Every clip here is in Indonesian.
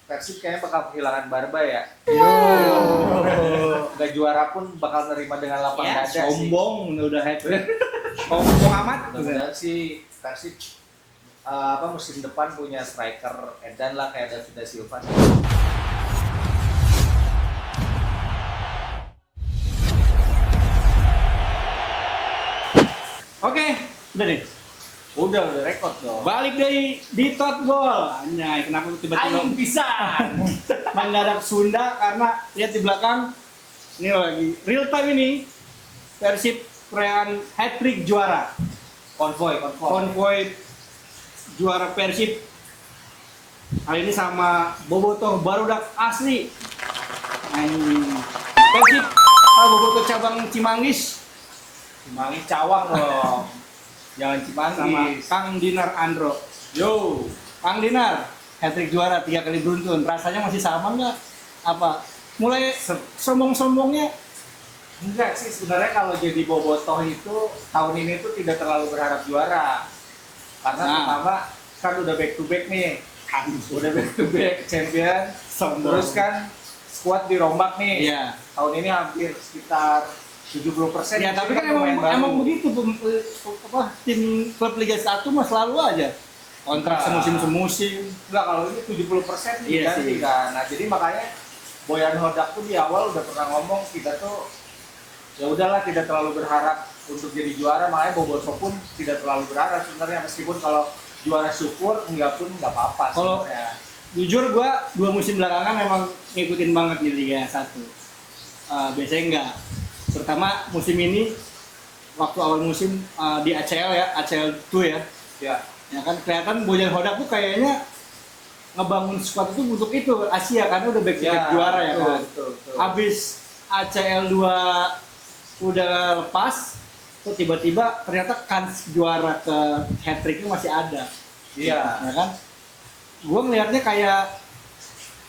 Persib kayaknya bakal kehilangan Barba ya. Yo. Gak juara pun bakal nerima dengan lapang Ya, dada sih. sombong udah hat-trick. Sombong amat. Mudah-mudahan sih Persib musim depan punya striker edan lah kayak David da Silva. Oke, udah deh. Udah rekod dong. Balik dari di Tot Gol. Anjay, kenapa tiba-tiba Aing pisan. mendadak Sunda karena lihat di belakang ini lagi real time ini Persib perayaan hat-trick juara. Konvoy juara Persib kali ini sama Bobotoh Barudak asli. Persib Bobotoh cabang Cimanggis Cimanggis Cawang dong. Jangan sama Cimanggis. Kang Dinar Andro. Yo. Kang Dinar hat-trick juara 3 kali beruntun. Rasanya masih sama nggak? Apa? Mulai sombong-sombongnya. Enggak sih sebenarnya kalau jadi Bobotoh itu tahun ini tuh tidak terlalu berharap juara. Karena Nah. pertama kan udah back to back nih. Udah back to back champion. Sombong. Terus kan squad dirombak nih. Iya. Tahun ini hampir sekitar 70%. Ya tapi kan pemain baru. emang begitu tim klub Liga 1 mah selalu aja kontrak semusim. Enggak, kalau ini 70% nih Iya ganti sih. kan. Nah, jadi makanya Boyan Hodak tuh di awal udah pernah ngomong kita tuh ya udahlah tidak terlalu berharap untuk jadi juara, makanya Boboto pun tidak terlalu berharap sebenarnya, meskipun kalau juara syukur enggak pun enggak apa-apa Kalau- sebenarnya. Jujur gua 2 musim belakangan memang ngikutin banget di Liga 1. Biasanya enggak. Pertama musim ini waktu awal musim di ACL ya, ACL 2 ya. Ya. Ya kan kelihatan Boyan Hodak tuh kayaknya ngebangun squad itu untuk itu Asia karena udah back to back juara ya kan. Betul. Habis ACL 2 udah lepas, tuh tiba-tiba ternyata kans juara ke hat-tricknya masih ada. Iya. Ya kan? Gue ngelihatnya kayak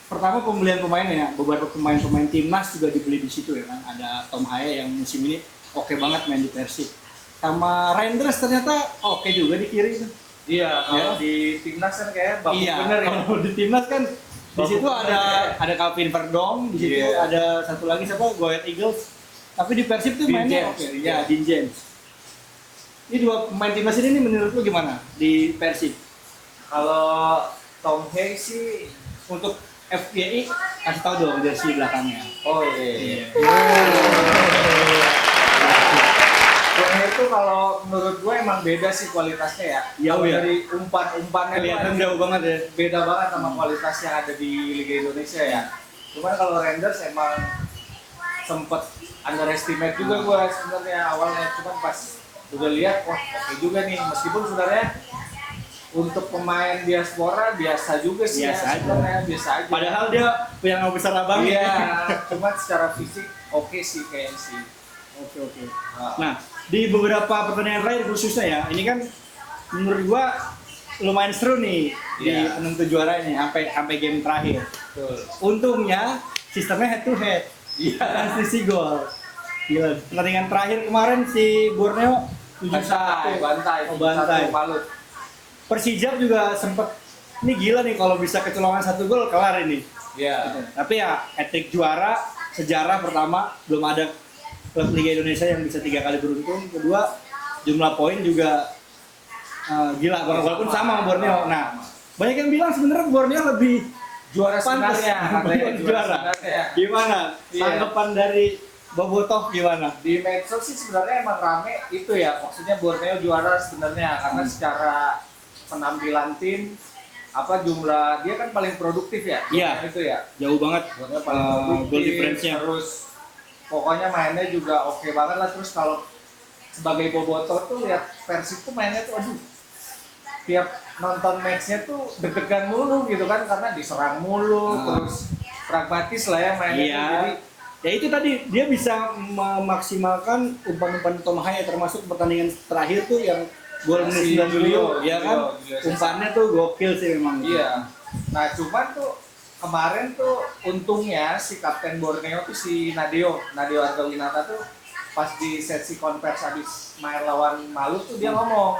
pertama pembelian pemainnya ya, beberapa pemain-pemain timnas juga dibeli di situ ya kan. Ada Tom Haya yang musim ini oke banget main di Persib. Sama Reinders ternyata oke juga di kiri itu. Iya, kalau Ya. di timnas kan kayak bagus Iya, bener ya. kalau di timnas kan di Bagus situ bener ada Calvin Verdong, di situ Iya. ada satu lagi siapa? Goyet Eagles. Tapi di Persib tuh Dean mainnya James. oke. Ya, Dean James. Ini dua pemain timnas ini nih menurut lu gimana di Persib? Kalau Tom Hay sih Untuk FPI kasih tahu dong jersey belakangnya. oh iya. Boyan itu kalau menurut gue emang beda sih kualitasnya ya. Iya, Kalau iya. dari umpan-umpannya Kelihatan tuh jauh banget ya. beda banget sama kualitas yang ada di Liga Indonesia ya. Cuman kalau Renders emang sempet underestimate juga gue sebenarnya awalnya, cuman pas udah lihat wah oke juga nih, meskipun sebenarnya untuk pemain diaspora biasa juga sih Biasa ya, aja. sebenarnya biasa aja. Padahal dia punya nama besar abang iya, ya. cuman secara fisik oke sih kayaknya sih. Oke. Nah, Nah, di beberapa pertandingan terakhir khususnya ya, ini kan menurut gua lumayan seru nih di Iya. penentu juara ini sampai game terakhir. betul. Untungnya sistemnya head to head. Iya. Transisi gol. Gila, pertandingan terakhir kemarin si Borneo 7-1. Bantai, Oh, bantai. satu Malut. Persijap juga sempet ini gila nih kalau bisa kecolongan 1 gol kelar ini. Iya. Tapi ya hat-trick juara sejarah pertama, belum ada klub Liga Indonesia yang bisa 3 kali beruntun. Kedua, jumlah poin juga gila walaupun sama sama Borneo. Nah, banyak yang bilang sebenarnya Borneo lebih Juara pantas sebenarnya, katanya juara. sebenarnya. Gimana? Iya. Tanggapan dari Bobotoh gimana? Di medsos sih sebenarnya emang rame itu ya, maksudnya Borneo juara sebenarnya karena secara penampilan tim jumlah dia kan paling produktif ya. Iya. Borneo itu ya. Jauh banget Borneo paling goal produktif. difference-nya. Terus pokoknya mainnya juga oke banget lah. Terus kalau sebagai Bobotoh tuh lihat Persib tuh mainnya tuh aduh, tiap nonton matchnya tuh deg-degan mulu gitu kan, karena diserang mulu, terus pragmatis lah ya mainnya Iya. tuh. Jadi Ya itu tadi dia bisa memaksimalkan umpan-umpan Tom Haya termasuk pertandingan terakhir tuh yang gol menit Si 90 Julio, ya kan. Julio Cesar. Umpannya tuh gokil sih memang. iya. Nah cuman tuh kemarin tuh untungnya si Kapten Borneo tuh si Nadeo Argawinata tuh pas di sesi konvers habis main lawan Malut tuh dia ngomong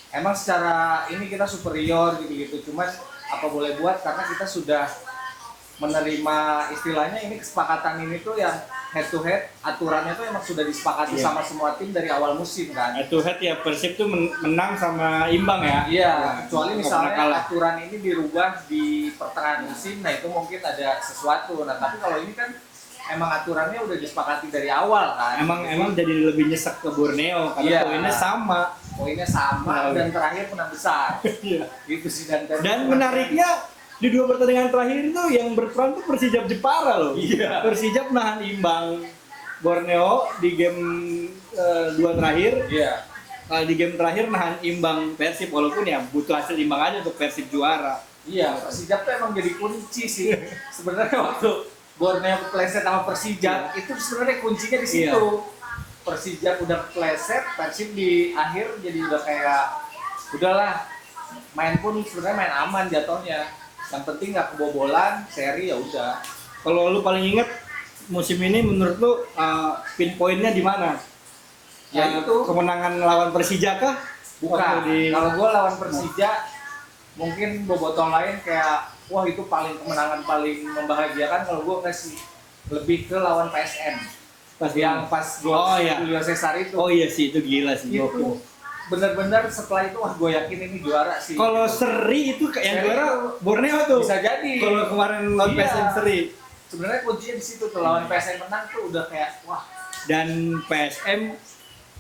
emang secara ini kita superior gitu-gitu, cuman apa boleh buat karena kita sudah menerima istilahnya ini kesepakatan ini tuh yang head to head aturannya tuh emang sudah disepakati sama semua tim dari awal musim kan. Head to head ya Persib tuh menang sama imbang ya. Iya, Ya, kecuali nggak pernah kalah. misalnya aturan ini dirubah di pertengahan musim, nah itu mungkin ada sesuatu. Nah tapi kalau ini kan emang aturannya udah disepakati dari awal kan. Emang jadi lebih nyesek ke Borneo karena Iya. poinnya sama. Dan terakhir menang besar. Iya. Gitu sih dan menariknya di 2 pertandingan terakhir itu yang berperan tuh Persijap Jepara loh. Iya. Persijap nahan imbang Borneo di game 2 terakhir. Iya. Di game terakhir nahan imbang Persib walaupun ya butuh hasil imbang aja untuk Persib juara. Iya, Persijap tuh emang jadi kunci sih. Sebenarnya waktu Borneo kepleset sama Persijap itu sebenarnya kuncinya di situ. Persijap udah kepleset, Persib di akhir jadi udah kayak udahlah main pun sebenarnya main aman jatuhnya. Yang penting nggak kebobolan, seri ya udah. Kalau lu paling inget musim ini menurut lu pinpointnya di mana? Ya itu kemenangan lawan Persija kah? bukan. Kalau gue lawan Persija mungkin bobotoh lain kayak wah itu kemenangan paling membahagiakan. Kalau gue kasih lebih ke lawan PSM pas gol Julio Cesar itu. Oh iya sih itu gila sih. Itu benar-benar setelah itu wah gue yakin ini juara sih. Kalau seri itu yang juara Borneo tuh. Bisa jadi. Kalau kemarin lawan PSM seri. Sebenarnya kuncinya di situ tuh lawan PSM menang tuh udah kayak wah. Dan PSM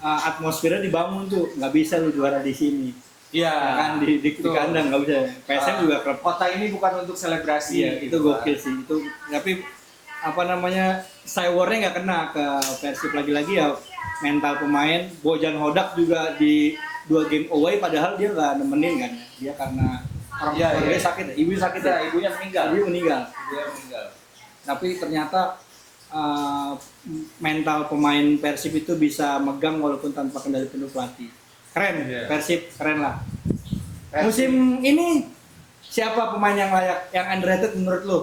atmosfernya dibangun tuh nggak bisa lu juara di sini. Iya. Ya kan di kandang nggak bisa. PSM juga klub kota ini bukan untuk selebrasi. Iya, itu gokil sih. Itu tapi Cywarnya nggak kena ke Persib lagi-lagi ya mental pemain. Bojan Hodak juga di 2 game away padahal dia nggak nemenin kan dia karena orang tuanya sakit, ibunya sakit ya, ibunya meninggal. Tapi ternyata mental pemain Persib itu bisa megang walaupun tanpa kendali penuh pelatih. Keren, Persib keren lah. Musim ini siapa pemain yang layak, yang underrated menurut lo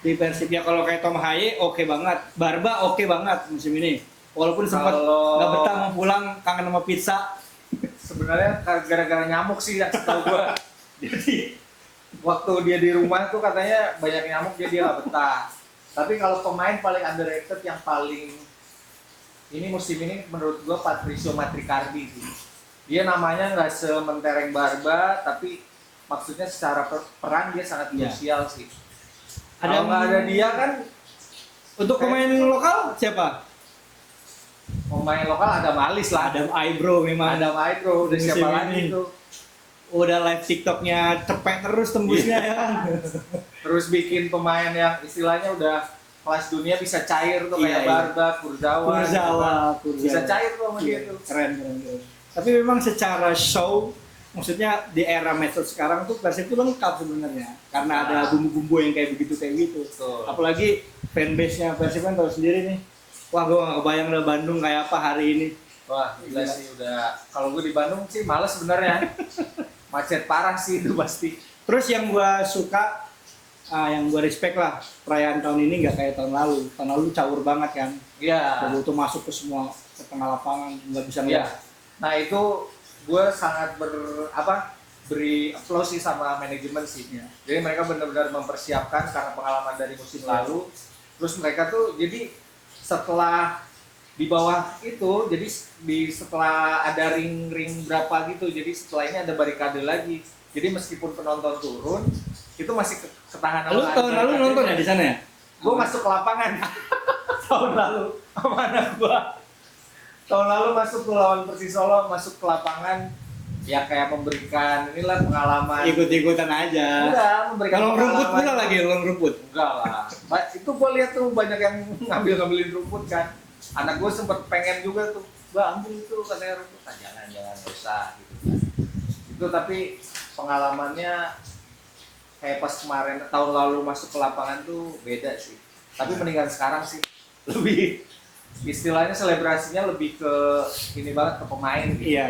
di Persib? Ya kalau kayak Tom Haye oke banget, Barba oke banget musim ini. Walaupun sempat nggak betah mau pulang, kangen sama pizza. Sebenarnya gara-gara nyamuk sih yang setahu gua. Jadi waktu dia di rumah tuh katanya banyak nyamuk jadi dia nggak betah. Tapi kalau pemain paling underrated yang paling ini musim ini menurut gua Patricio Matricardi sih. Dia namanya nggak sementereng Barba, tapi maksudnya secara peran dia sangat krusial sih. Kalau nggak ada dia kan untuk pemain lokal siapa? Pemain lokal ada Malis lah. Adam Aibro memang. Adam Aibro udah siapa lagi itu? Udah live TikToknya cepet terus tembusnya ya. Terus bikin pemain yang istilahnya udah kelas dunia bisa cair tuh kayak Barba, Kurzawa. Bisa cair tuh sama dia tuh. Keren. Tapi memang secara show, maksudnya di era medsos sekarang tuh Persib itu lengkap sebenarnya karena ada bumbu-bumbu yang kayak gitu. Betul. Apalagi fanbase-nya Persib kan tahu sendiri nih. Wah, gue gak kebayang udah Bandung kayak apa hari ini. Wah, gila sih udah. Kalau gue di Bandung sih males sebenarnya. Macet parah sih itu pasti. Terus yang gue suka, yang gue respect lah, perayaan tahun ini nggak kayak tahun lalu. Tahun lalu caur banget kan. Iya. Butuh masuk ke tengah lapangan, nggak bisa ngeliat. Nah itu gue sangat beri applause sih sama manajemen sih. Jadi mereka benar-benar mempersiapkan karena pengalaman dari musim lalu. Terus mereka tuh jadi setelah di bawah itu, jadi setelah ada ring berapa gitu, jadi setelah ini ada barikade lagi. Jadi meskipun penonton turun, itu masih ketahanan. Lu tahun lalu nonton ya di sana ya? Gue masuk ke lapangan tahun lalu, mana gue? Tahun lalu masuk ke lawan Persis Solo, masuk ke lapangan, ya kayak memberikan inilah pengalaman. Ikut-ikutan aja. Enggak, memberikan kalau pengalaman. Rumput pula lagi, kalau rumput. Enggak lah. Itu gue lihat tuh banyak yang ngambilin rumput kan. Anak gue sempet pengen juga tuh, Mbak ambil itu katanya rumput. Nah, jangan nggak usah gitu kan. Itu tapi pengalamannya kayak pas kemarin tahun lalu masuk ke lapangan tuh beda sih. Tapi mendingan sekarang sih lebih istilahnya selebrasinya lebih ke ini banget ke pemain gitu. Iya.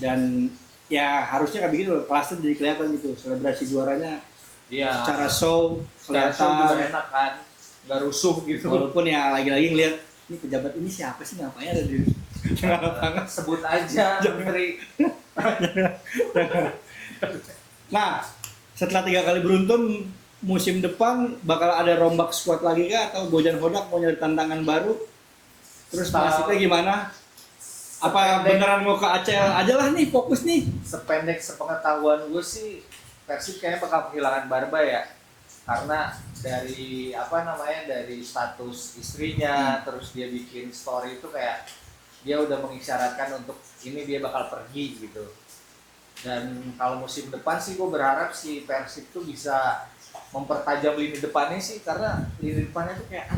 Dan ya harusnya kayak begitu, kelasnya jadi kelihatan gitu, selebrasi juaranya. Iya. Secara show kelihatan juga enak kan, nggak rusuh gitu. Walaupun ya lagi-lagi ngeliat ini pejabat ini siapa sih, ngapain ada di tengah lapangan. Sebut aja menteri. Nah, setelah 3 kali beruntun musim depan bakal ada rombak squad lagi kah atau Bojan Hodak mau nyari tantangan baru? Terus nasibnya gimana? Apa beneran mau ke ACL aja lah nih, fokus nih? Sependek sepengetahuan gue sih Persib kayaknya bakal kehilangan Barba ya, karena dari dari status istrinya terus dia bikin story itu kayak dia udah mengisyaratkan untuk ini dia bakal pergi gitu. Dan kalau musim depan sih gue berharap si Persib tuh bisa mempertajam lini depannya sih, karena lini depannya tuh kayak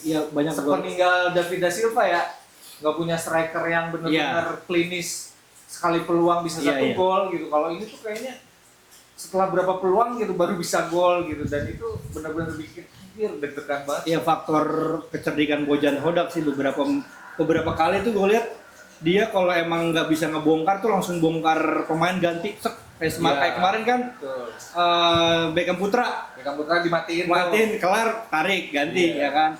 Ya banyak sepeninggal David da Silva ya, nggak punya striker yang benar-benar klinis, sekali peluang bisa satu gol gitu. Kalau ini tuh kayaknya setelah berapa peluang gitu baru bisa gol gitu, dan itu benar-benar bikin deg-degan banget. Ya faktor kecerdikan Bojan Hodak sih, beberapa kali tuh gue lihat dia kalau emang nggak bisa ngebongkar tuh langsung bongkar pemain ganti kayak kemarin kan Beckham Putra dimatiin kelar tarik ganti ya kan.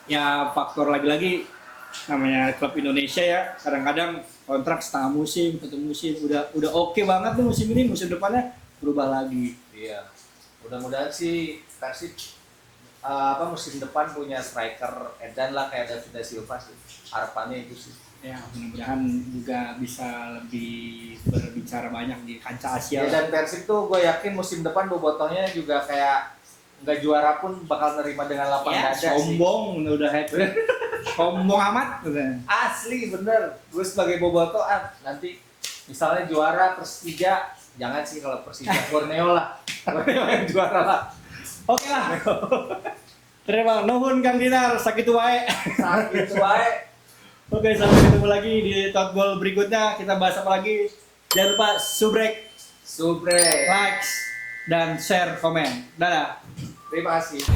Ya faktor lagi-lagi namanya klub Indonesia ya, kadang-kadang kontrak setengah musim, 1 musim udah oke banget nih musim ini, musim depannya berubah lagi. Iya, mudah-mudahan sih Persib musim depan punya striker edan lah kayak David da Silva sih, harapannya itu sih. Ya mudah-mudahan juga bisa lebih berbicara banyak di kancah Asia. Ya, dan Persib tuh gue yakin musim depan bobotohnya juga kayak nggak juara pun bakal nerima dengan lapang dada sih. Sombong udah happy. Sombong amat udah. Asli bener, gue sebagai boboto nanti misalnya juara Persija, jangan sih kalau Persija, Borneo lah, Borneo yang juara lah. Oke lah. Terima nuhun Kang Dinar, sakit wae. Sakit wae. Oke, sampai ketemu lagi di Talkball berikutnya. Kita bahas apa lagi? Jangan lupa subrek, like, dan share, komen. Dadah. Terima kasih.